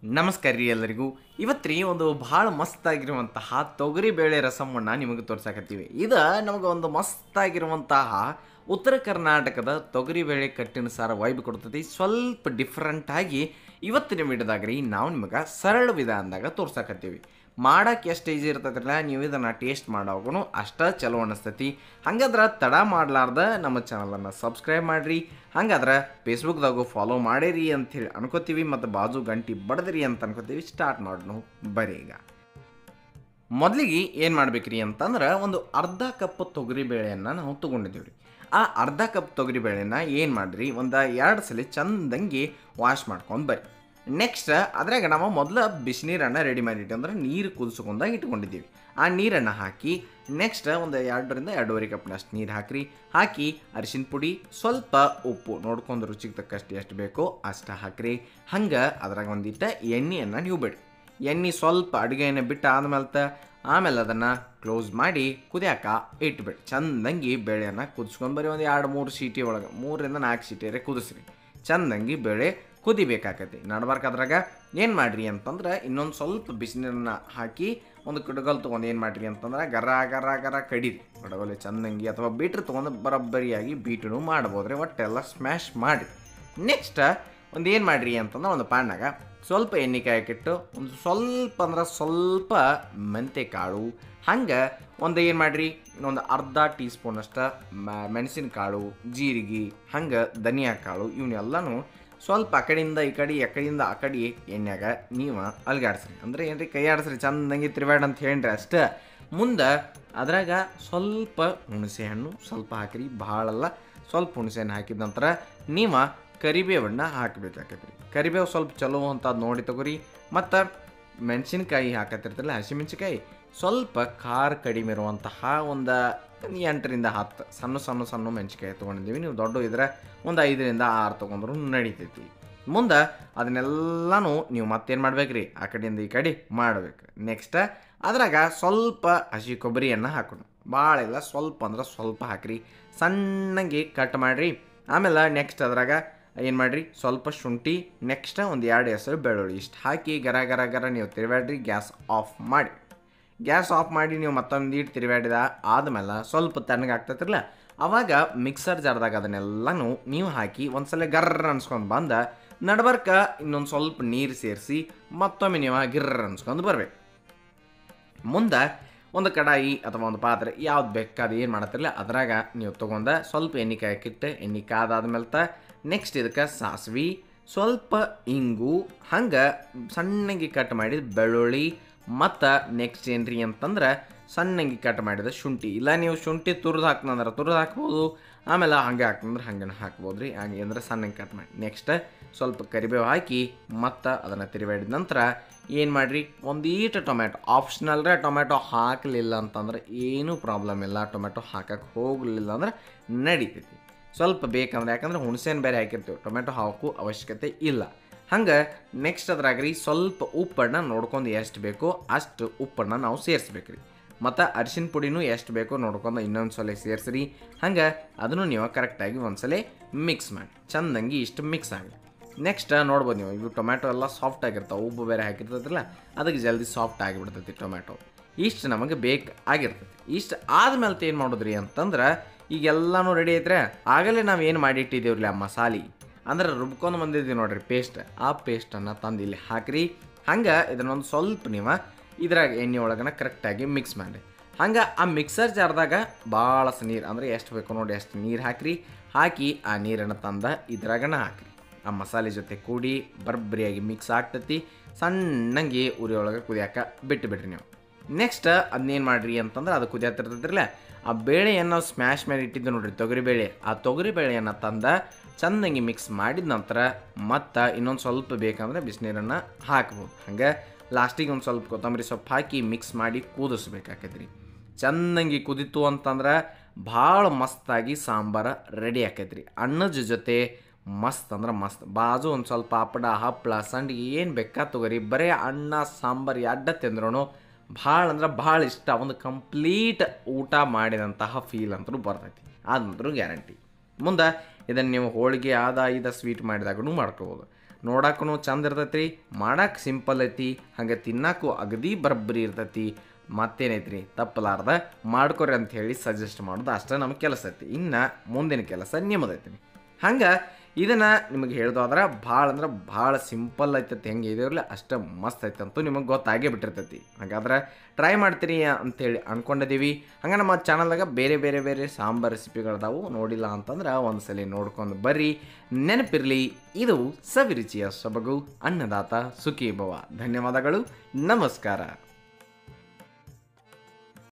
ನಮಸ್ಕಾರ ರೀ ಎಲ್ಲರಿಗೂ. ಇವತ್ತು ರೀ ಒಂದು ಭಾಳ ಮಸ್ತಾಗಿರುವಂತಹ ತೊಗರಿ ಬೇಳೆ ರಸಮನ್ನು ನಿಮಗೆ ತೋರ್ಸಕತ್ತೀವಿ. ಇದು ನಮಗೆ ಒಂದು ಮಸ್ತಾಗಿರುವಂತಹ ಉತ್ತರ ಕರ್ನಾಟಕದ ತೊಗರಿ ಬೇಳೆ ಕಟ್ಟಿನ ಸಾರ ವೈಬ್ ಕೊಡ್ತೈತಿ. ಸ್ವಲ್ಪ ಡಿಫ್ರೆಂಟಾಗಿ ಇವತ್ತಿನ ವಿಡಿಯೋದಾಗ ರೀ ನಾವು ನಿಮಗೆ ಸರಳ ವಿಧಾನದಾಗ ತೋರ್ಸಕತ್ತೀವಿ. ಮಾಡಕ್ಕೆ ಎಷ್ಟು ಈಜಿ ಇರ್ತೈತಿಲ್ಲ, ನೀವು ಇದನ್ನು ಟೇಸ್ಟ್ ಮಾಡೋವಾಗೂ ಅಷ್ಟೇ ಚಲೋ ಅನಿಸ್ತೈತಿ. ಹಂಗಾದ್ರೆ ತಡ ಮಾಡಲಾರ್ದ ನಮ್ಮ ಚಾನಲನ್ನು ಸಬ್ಸ್ಕ್ರೈಬ್ ಮಾಡಿರಿ. ಹಂಗಾದ್ರೆ ಫೇಸ್ಬುಕ್ದಾಗೂ ಫಾಲೋ ಮಾಡಿರಿ ಅಂಥೇಳಿ ಅನ್ಕೋತೀವಿ, ಮತ್ತು ಬಾಜು ಗಂಟಿ ಬಡದ್ರಿ ಅಂತ ಅನ್ಕೋತೀವಿ. ಸ್ಟಾರ್ಟ್ ಮಾಡೋಣ ಬರೀ. ಈಗ ಮೊದಲಿಗೆ ಏನು ಮಾಡ್ಬೇಕ್ರಿ ಅಂತಂದ್ರೆ, ಒಂದು ಅರ್ಧ ಕಪ್ ತೊಗರಿಬೇಳೆಯನ್ನು ನಾವು ತೊಗೊಂಡಿದ್ದೀವಿ ರೀ. ಆ ಅರ್ಧ ಕಪ್ ತೊಗರಿಬೇಳೆನ ಏನು ಮಾಡಿರಿ, ಒಂದು 2 ಸಲ ಚಂದಂಗಿ ವಾಶ್ ಮಾಡ್ಕೊಂಡು ಬರ್ರಿ. ನೆಕ್ಸ್ಟ್ ಅದ್ರಾಗ ನಾವು ಮೊದಲು ಬಿಸಿನೀರನ್ನು ರೆಡಿ ಮಾಡಿಟ್ಟು ಅಂದ್ರೆ ನೀರು ಕುದಿಸ್ಕೊಂಡಾಗ ಇಟ್ಕೊಂಡಿದ್ದೀವಿ. ಆ ನೀರನ್ನು ಹಾಕಿ ನೆಕ್ಸ್ಟ್ ಒಂದು 2ರಿಂದ 2.5 ಕಪ್ನಷ್ಟು ನೀರು ಹಾಕಿ ಅರಿಶಿನ ಪುಡಿ, ಸ್ವಲ್ಪ ಉಪ್ಪು ನೋಡ್ಕೊಂಡು ರುಚಿಗೆ ತಕ್ಕಷ್ಟು ಎಷ್ಟು ಬೇಕೋ ಅಷ್ಟು ಹಾಕಿರಿ. ಹಂಗೆ ಅದ್ರಾಗ ಒಂದಿಟ್ಟು ಎಣ್ಣೆಯನ್ನು ನೀವು ಬಿಡಿ. ಎಣ್ಣೆ ಸ್ವಲ್ಪ ಅಡುಗೆಯನ್ನು ಬಿಟ್ಟು ಆಮೇಲೆ ಅದನ್ನು ಕ್ಲೋಸ್ ಮಾಡಿ ಕುದಿಯಾಕ ಇಟ್ಬಿಡಿ. ಚಂದಂಗಿ ಬೇಳೆಯನ್ನು ಕುದಿಸ್ಕೊಂಡು ಬರೀ ಒಂದು 2-3 ಸೀಟಿ ಒಳಗೆ 3ರಿಂದ 4 ಸೀಟಿಯರೆ ಕುದಿಸ್ರಿ. ಚಂದಂಗಿ ಬೇಳೆ ಕುದಿಬೇಕಾಕತಿ. ನಡ್ಬಾರ್ಕ ಅದ್ರಾಗ ಏನು ಮಾಡಿರಿ ಅಂತಂದ್ರೆ, ಇನ್ನೊಂದು ಸ್ವಲ್ಪ ಬಿಸಿನೀರನ್ನ ಹಾಕಿ ಒಂದು ಕುಡಗಲ್ ತೊಗೊಂಡು ಏನು ಮಾಡಿರಿ ಅಂತಂದ್ರೆ ಗರ ಗರ ಗರ ಕಡೀರಿ. ಕಡಗಲ್ಲಿ ಚಂದಂಗಿ ಅಥವಾ ಬೀಟ್ರ್ ತೊಗೊಂಡು ಬರೋಬ್ಬರಿಯಾಗಿ ಬೀಟೂ ಮಾಡ್ಬೋದು ರೀ. ಒಟ್ಟೆಲ್ಲ ಸ್ಮ್ಯಾಶ್ ಮಾಡಿ ನೆಕ್ಸ್ಟ್ ಒಂದು ಏನು ಮಾಡಿರಿ ಅಂತಂದ್ರೆ, ಒಂದು ಪ್ಯಾನ್ನಾಗ ಸ್ವಲ್ಪ ಎಣ್ಣೆ ಕಾಯಕ್ಕಿಟ್ಟು ಒಂದು ಸ್ವಲ್ಪ ಮೆಂತೆ ಕಾಳು, ಹಂಗೆ ಒಂದು ಏನು ಮಾಡಿರಿ, ಇನ್ನೊಂದು ಅರ್ಧ ಟೀ ಸ್ಪೂನಷ್ಟು ಮೆಣಸಿನಕಾಳು, ಜೀರಿಗೆ, ಹಂಗೆ ಧನಿಯಾ ಕಾಳು, ಇವನ್ನೆಲ್ಲನೂ ಸ್ವಲ್ಪ ಆ ಕಡೆಯಿಂದ ಈ ಕಡೆ ಎಣ್ಣೆಗ ನೀವು ಅಲ್ಗಾಡ್ಸ್ರಿ. ಅಂದ್ರೆ ಏನ್ರಿ, ಕೈ ಆಡಿಸ್ರಿ, ಚಂದಂಗಿ ತಿರುವಾಡ ಅಂತ ಹೇಳ್ರಿ ಅಷ್ಟೇ. ಮುಂದೆ ಅದ್ರಾಗ ಸ್ವಲ್ಪ ಹುಣಸೆ ಹಣ್ಣು ಸ್ವಲ್ಪ ಹಾಕಿರಿ, ಭಾಳಲ್ಲ, ಸ್ವಲ್ಪ ಹುಣಸೆ ಹಣ್ಣು ಹಾಕಿದ ನಂತರ ನೀವು ಕರಿಬೇವನ್ನ ಹಾಕಬೇಕಾಕೈತ್ರಿ. ಕರಿಬೇವು ಸ್ವಲ್ಪ ಚಲೋ ಅಂತ ನೋಡಿ ತಗೋರಿ. ಮತ್ತು ಮೆಣಸಿನ್ಕಾಯಿ ಹಾಕತ್ತಿರ್ತಿಲ್ಲ, ಹಸಿಮೆಣ್ಸಿನ್ಕಾಯಿ ಸ್ವಲ್ಪ ಖಾರ ಕಡಿಮೆ ಇರುವಂತಹ ಒಂದು 8ರಿಂದ 10 ಸಣ್ಣ ಮೆಣಸಿನ್ಕಾಯಿ ತೊಗೊಂಡಿದ್ದೀವಿ. ನೀವು ದೊಡ್ಡ ಇದ್ರೆ ಒಂದು 5ರಿಂದ 6 ತೊಗೊಂಡ್ರು ನಡೀತೈತಿ. ಮುಂದೆ ಅದನ್ನೆಲ್ಲನೂ ನೀವು ಮತ್ತೇನು ಮಾಡ್ಬೇಕ್ರಿ, ಆ ಕಡೆಯಿಂದ ಈ ಕಡೆ ಮಾಡ್ಬೇಕು. ನೆಕ್ಸ್ಟ್ ಅದ್ರಾಗ ಸ್ವಲ್ಪ ಹಸಿ ಕೊಬ್ಬರಿಯನ್ನು ಹಾಕೋಣ. ಭಾಳ ಇಲ್ಲ, ಸ್ವಲ್ಪ ಅಂದ್ರೆ ಸ್ವಲ್ಪ ಹಾಕಿರಿ, ಸಣ್ಣಗೆ ಕಟ್ ಮಾಡಿರಿ. ಆಮೇಲೆ ನೆಕ್ಸ್ಟ್ ಅದ್ರಾಗ ಏನು ಮಾಡಿರಿ, ಸ್ವಲ್ಪ ಶುಂಠಿ, ನೆಕ್ಸ್ಟ್ ಒಂದು 2 ಹೆಸರು ಬೆಳ್ಳುಳ್ಳಿ, ಇಷ್ಟು ಹಾಕಿ ಗರ ಗರ ಗರ ನೀವು ತಿರುವಾಡ್ರಿ. ಗ್ಯಾಸ್ ಆಫ್ ಮಾಡಿ ನೀವು ಮತ್ತೊಂದು ಇಟ್ಟು ತಿರುವಾಡಿದ ಆದಮೇಲೆ ಸ್ವಲ್ಪ ತಣ್ಣಗಾಗ್ತೈತಿರಲ್ಲ, ಅವಾಗ ಮಿಕ್ಸರ್ ಜಾರ್ದಾಗ ಅದನ್ನೆಲ್ಲನೂ ನೀವು ಹಾಕಿ ಒಂದ್ಸಲ ಗರ್ರ ಅನ್ಸ್ಕೊಂಡು ಬಂದ ನಡ್ಬರ್ಕ ಇನ್ನೊಂದು ಸ್ವಲ್ಪ ನೀರು ಸೇರಿಸಿ ಮತ್ತೊಮ್ಮೆ ನೀವು ಗಿರ್ರ ಅನ್ಸ್ಕೊಂಡು ಬರ್ಬೇಕು. ಮುಂದೆ ಒಂದು ಕಡಾಯಿ ಅಥವಾ ಒಂದು ಪಾತ್ರೆ ಯಾವ್ದು ಬೇಕಾದ ಏನು ಮಾಡತ್ತಿರಲ್ಲ, ಅದ್ರಾಗ ನೀವು ತೊಗೊಂಡ ಸ್ವಲ್ಪ ಎಣ್ಣೆ ಕಾಯಕ್ಕಿಟ್ಟು ಎಣ್ಣೆ ಕಾದಾದ್ಮೇಲೆ ನೆಕ್ಸ್ಟ್ ಇದಕ್ಕೆ ಸಾಸಿವೆ, ಸ್ವಲ್ಪ ಇಂಗು, ಹಂಗೆ ಸಣ್ಣಗೆ ಕಟ್ ಮಾಡಿದ ಬೆಳ್ಳುಳ್ಳಿ, ಮತ್ತು ನೆಕ್ಸ್ಟ್ ಏನ್ರಿ ಅಂತಂದ್ರೆ ಸಣ್ಣಗೆ ಕಟ್ ಮಾಡಿದ ಶುಂಠಿ. ಇಲ್ಲ ನೀವು ಶುಂಠಿ ತುರಿದು ಹಾಕ್ಬೋದು, ಆಮೇಲೆ ಹಂಗೆ ಹಂಗೆ ಹಾಕ್ಬೋದು ರೀ. ಹಂಗೆ ಅಂದ್ರೆ ಸಣ್ಣಗೆ ಕಟ್ ಮಾಡಿ ನೆಕ್ಸ್ಟ್ ಸ್ವಲ್ಪ ಕರಿಬೇವು ಹಾಕಿ ಮತ್ತು ಅದನ್ನು ತಿರುವಾಡಿದ ನಂತರ ಏನು ಮಾಡಿರಿ, ಒಂದೀಟು ಟೊಮೆಟೊ ಆಪ್ಷನಲ್ ರೀ. ಟೊಮೆಟೊ ಹಾಕಲಿಲ್ಲ ಅಂತಂದ್ರೆ ಏನೂ ಪ್ರಾಬ್ಲಮ್ ಇಲ್ಲ, ಟೊಮೆಟೊ ಹಾಕಕ್ಕೆ ಹೋಗಲಿಲ್ಲ ಅಂದ್ರೆ ನಡೀತೈತಿ. ಸ್ವಲ್ಪ ಬೇಕಂದ್ರೆ, ಯಾಕಂದ್ರೆ ಹುಣಸೆಹಣ್ಣು ಬೇರೆ ಹಾಕಿರ್ತೀವಿ, ಟೊಮೆಟೊ ಹಾಕೋ ಅವಶ್ಯಕತೆ ಇಲ್ಲ. ಹಂಗೆ ನೆಕ್ಸ್ಟ್ ಅದ್ರಾಗ್ರಿ ಸ್ವಲ್ಪ ಉಪ್ಪನ್ನು ನೋಡ್ಕೊಂಡು ಎಷ್ಟು ಬೇಕೋ ಅಷ್ಟು ಉಪ್ಪನ್ನು ನಾವು ಸೇರಿಸ್ಬೇಕ್ರಿ. ಮತ್ತು ಅರಿಶಿನ ಪುಡಿನೂ ಎಷ್ಟು ಬೇಕೋ ನೋಡ್ಕೊಂಡು ಇನ್ನೊಂದು ಸಲ ಸೇರಿಸ್ರಿ. ಹಂಗೆ ಅದನ್ನು ನೀವು ಕರೆಕ್ಟಾಗಿ ಒಂದ್ಸಲ ಮಿಕ್ಸ್ ಮಾಡಿ ಚಂದಂಗಿ ಇಷ್ಟು ಮಿಕ್ಸ್ ಆಗಿದೆ. ನೆಕ್ಸ್ಟ್ ನೋಡ್ಬೋದು ನೀವು, ಇವು ಟೊಮ್ಯಾಟೊ ಎಲ್ಲ ಸಾಫ್ಟ್ ಆಗಿರ್ತಾವೆ, ಉಪ್ಪು ಬೇರೆ ಹಾಕಿರ್ತೈತಿಲ್ಲ, ಅದಕ್ಕೆ ಜಲ್ದಿ ಸಾಫ್ಟ್ ಆಗಿಬಿಡ್ತೈತಿ ಟೊಮ್ಯಾಟೊ. ಇಷ್ಟು ನಮಗೆ ಆಗಿರ್ತೈತಿ. ಇಷ್ಟು ಆದ್ಮೇಲೆ ಏನು ಮಾಡೋದ್ರಿ ಅಂತಂದ್ರೆ, ಈಗೆಲ್ಲನೂ ರೆಡಿ ಐತ್ರೆ, ಆಗಲೇ ನಾವು ಏನು ಮಾಡಿಟ್ಟಿದ್ದೀವ್ರಿ ಆ ಮಸಾಲೆ ಅಂದ್ರೆ ರುಬ್ಕೊಂಡು ಬಂದಿದ್ದೀವಿ ನೋಡ್ರಿ ಪೇಸ್ಟ್, ಆ ಪೇಸ್ಟನ್ನು ತಂದು ಇಲ್ಲಿ ಹಾಕಿರಿ. ಹಂಗೆ ಇದನ್ನೊಂದು ಸ್ವಲ್ಪ ನೀವು ಇದ್ರಾಗ ಎಣ್ಣೆ ಒಳಗನ ಕರೆಕ್ಟಾಗಿ ಮಿಕ್ಸ್ ಮಾಡಿ. ಹಂಗೆ ಆ ಮಿಕ್ಸರ್ ಜಾರ್ದಾಗ ಭಾಳಷ್ಟು ನೀರು ಅಂದ್ರೆ ಎಷ್ಟು ಬೇಕು ನೋಡಿ ಅಷ್ಟು ನೀರು ಹಾಕಿ ಆ ನೀರನ್ನು ತಂದ ಇದ್ರಾಗನ ಹಾಕಿರಿ. ಆ ಮಸಾಲೆ ಜೊತೆ ಕೂಡಿ ಬರ್ಬರಿಯಾಗಿ ಮಿಕ್ಸ್ ಆಗ್ತೈತಿ. ಸಣ್ಣಂಗೆ ಉರಿ ಒಳಗೆ ಕುದಿಯಾಕ ಬಿಟ್ಬಿಡ್ರಿ ನೀವು. ನೆಕ್ಸ್ಟ್ ಅದನ್ನೇನು ಮಾಡಿರಿ ಅಂತಂದ್ರೆ, ಅದು ಕುದಿಯತ್ತಿರ್ತೈತಿರಲ್ಲ, ಆ ಬೇಳೆಯನ್ನು ನಾವು ಸ್ಮ್ಯಾಶ್ ಮಾಡಿ ಇಟ್ಟಿದ್ದು ನೋಡ್ರಿ ತೊಗರಿಬೇಳೆ, ಆ ತೊಗರಿಬೇಳೆಯನ್ನು ತಂದ ಚಂದಂಗಿ ಮಿಕ್ಸ್ ಮಾಡಿದ ನಂತರ ಮತ್ತು ಇನ್ನೊಂದು ಸ್ವಲ್ಪ ಬೇಕಂದ್ರೆ ಬಿಸಿನೀರನ್ನು ಹಾಕ್ಬೋದು. ಹಂಗೆ ಲಾಸ್ಟಿಗೆ ಒಂದು ಸ್ವಲ್ಪ ಕೊತ್ತಂಬರಿ ಸೊಪ್ಪು ಹಾಕಿ ಮಿಕ್ಸ್ ಮಾಡಿ ಕೂದಿಸ್ಬೇಕಾಕೈತ್ರಿ. ಚಂದಂಗಿ ಕುದಿತು ಅಂತಂದ್ರೆ ಭಾಳ ಮಸ್ತಾಗಿ ಸಾಂಬಾರು ರೆಡಿ ಆಕೈತ್ರಿ. ಅನ್ನದ ಜೊತೆ ಮಸ್ತ್ ಅಂದ್ರೆ ಮಸ್ತ್. ಬಾಜು ಒಂದು ಸ್ವಲ್ಪ ಹಪ್ಪಳ ಸಂಡಿಗೆ ಏನು ಬೇಕಾ ತೊಗೊರಿ, ಬರೀ ಅನ್ನ ಸಾಂಬಾರು ಎಡ್ಡ ತಿಂದ್ರೂ ಭಾಳ ಇಷ್ಟ. ಒಂದು ಕಂಪ್ಲೀಟ್ ಊಟ ಮಾಡಿದಂತಹ ಫೀಲ್ ಅಂತೂ ಬರ್ತೈತಿ, ಅದಂತರೂ ಗ್ಯಾರಂಟಿ. ಮುಂದೆ ಇದನ್ನು ನೀವು ಹೋಳಿಗೆ ಸ್ವೀಟ್ ಮಾಡಿದಾಗೂ ಮಾಡ್ಕೋಬೋದು. ನೋಡಕ್ಕೂ ಚಂದ ಇರ್ತೈತಿ ರೀ, ಮಾಡಕ್ಕೆ ಸಿಂಪಲ್ ಐತಿ, ಹಂಗೆ ತಿನ್ನಕ್ಕೂ ಅಗದಿ ಬರಬ್ಬರಿ ಇರ್ತೈತಿ. ಮತ್ತೇನೈತ್ರಿ ತಪ್ಪಲಾರ್ದ ಮಾಡ್ಕೊರಿ ಅಂತ ಹೇಳಿ ಸಜೆಸ್ಟ್ ಮಾಡೋದು ಅಷ್ಟೇ ನಮ್ಮ ಕೆಲಸ ಐತಿ. ಇನ್ನು ಮುಂದಿನ ಕೆಲಸ ನಿಮ್ಮದೈತಿ. ಹಂಗೆ ಇದನ್ನು ನಿಮಗೆ ಹೇಳ್ದೋದ್ರೆ ಭಾಳ ಸಿಂಪಲ್ ಐತೈತಿ. ಹೆಂಗೆ ಇದಿರಲಿ ಅಷ್ಟು ಮಸ್ತ್ ಐತೆ ಅಂತೂ ನಿಮಗೆ ಗೊತ್ತಾಗೇ ಬಿಟ್ಟಿರ್ತೈತಿ. ಹಾಗಾದ್ರೆ ಟ್ರೈ ಮಾಡ್ತೀರಿ ಅಂಥೇಳಿ ಅಂದ್ಕೊಂಡಿದ್ದೀವಿ. ಹಂಗೆ ನಮ್ಮ ಚಾನಲ್ದಾಗ ಬೇರೆ ಸಾಂಬಾರ್ ರೆಸಿಪಿಗಳದಾವು, ನೋಡಿಲ್ಲ ಅಂತಂದ್ರೆ ಒಂದ್ಸಲ ನೋಡ್ಕೊಂಡು ಬರ್ರಿ. ನೆನಪಿರಲಿ, ಇದು ಸವಿರುಚಿಯ ಸೊಬಗು, ಅನ್ನದಾತ ಸುಖೀ ಭವ. ಧನ್ಯವಾದಗಳು, ನಮಸ್ಕಾರ.